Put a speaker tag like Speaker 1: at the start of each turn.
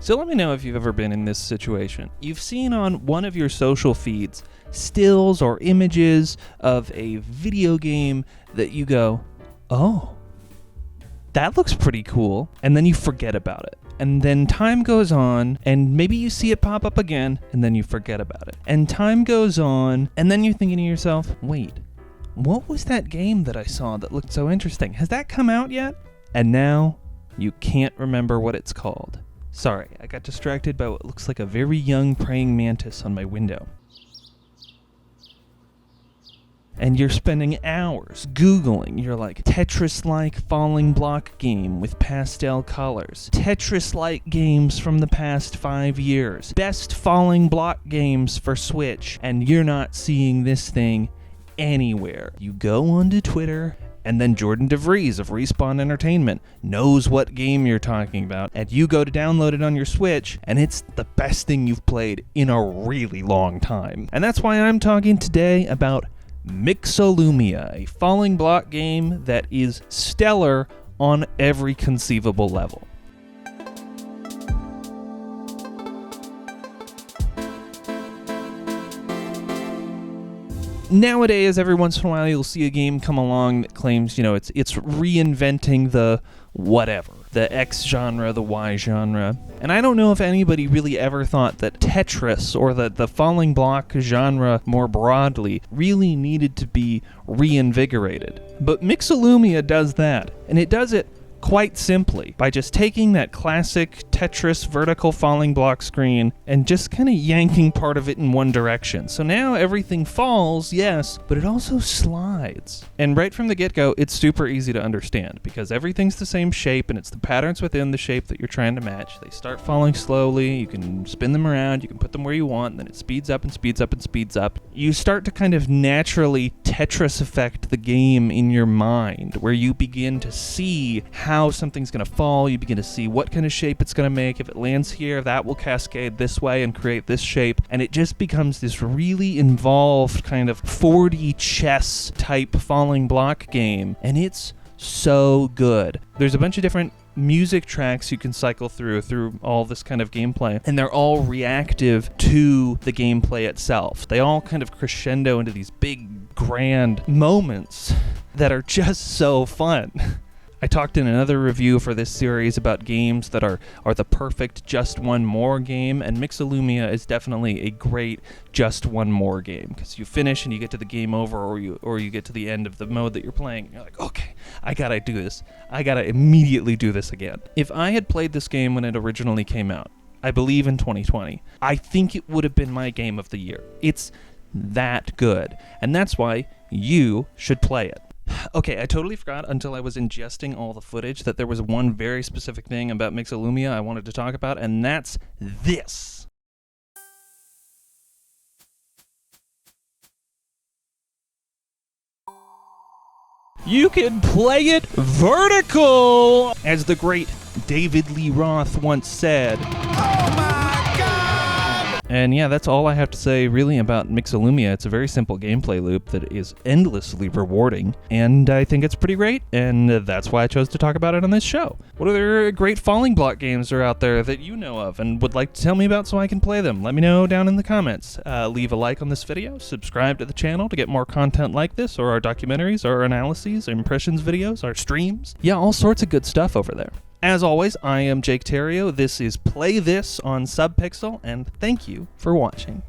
Speaker 1: So let me know if you've ever been in this situation. You've seen on one of your social feeds stills or images of a video game that you go, oh, that looks pretty cool, and then you forget about it. And then time goes on, and maybe you see it pop up again, and then you forget about it. And time goes on, and then you're thinking to yourself, wait, what was that game that I saw that looked so interesting? Has that come out yet? And now you can't remember what it's called. Sorry, I got distracted by what looks like a very young praying mantis on my window. And you're spending hours Googling. You're like, Tetris-like falling block game with pastel colors. Tetris-like games from the past 5 years. Best falling block games for Switch. And you're not seeing this thing anywhere. You go onto Twitter, and then Jordan DeVries of Respawn Entertainment knows what game you're talking about, and you go to download it on your Switch, and it's the best thing you've played in a really long time. And that's why I'm talking today about Mixolumia, a falling block game that is stellar on every conceivable level. Nowadays, every once in a while, you'll see a game come along that claims, it's reinventing the whatever, the X genre, the Y genre. And I don't know if anybody really ever thought that Tetris or the falling block genre more broadly really needed to be reinvigorated. But Mixolumia does that, and it does it quite simply by just taking that classic Tetris vertical falling block screen and just kind of yanking part of it in one direction. So now everything falls, yes, but it also slides. And right from the get-go, it's super easy to understand because everything's the same shape and it's the patterns within the shape that you're trying to match. They start falling slowly, you can spin them around, you can put them where you want, and then it speeds up and speeds up and speeds up. You start to kind of naturally Tetris effect the game in your mind, where you begin to see how something's going to fall, you begin to see what kind of shape it's going to make. If it lands here, that will cascade this way and create this shape, and it just becomes this really involved kind of 4D chess type falling block game, and it's so good. There's a bunch of different music tracks you can cycle through all this kind of gameplay, and they're all reactive to the gameplay itself. They all kind of crescendo into these big, grand moments that are just so fun. I talked in another review for this series about games that are the perfect just one more game, and Mixolumia is definitely a great just one more game, because you finish and you get to the game over, or you get to the end of the mode that you're playing, and you're like, okay, I gotta do this. I gotta immediately do this again. If I had played this game when it originally came out, I believe in 2020, I think it would have been my game of the year. It's that good, and that's why you should play it. Okay, I totally forgot until I was ingesting all the footage that there was one very specific thing about Mixolumia I wanted to talk about, and that's this. You can play it vertical, as the great David Lee Roth once said. Oh my God! And yeah, that's all I have to say really about Mixolumia. It's a very simple gameplay loop that is endlessly rewarding, and I think it's pretty great, and that's why I chose to talk about it on this show. What other great falling block games are out there that you know of and would like to tell me about so I can play them? Let me know down in the comments. Leave a like on this video, subscribe to the channel to get more content like this, or our documentaries, our analyses, our impressions videos, our streams. Yeah, all sorts of good stuff over there. As always, I am Jake Terrio. This is Play This on Subpixel, and thank you for watching.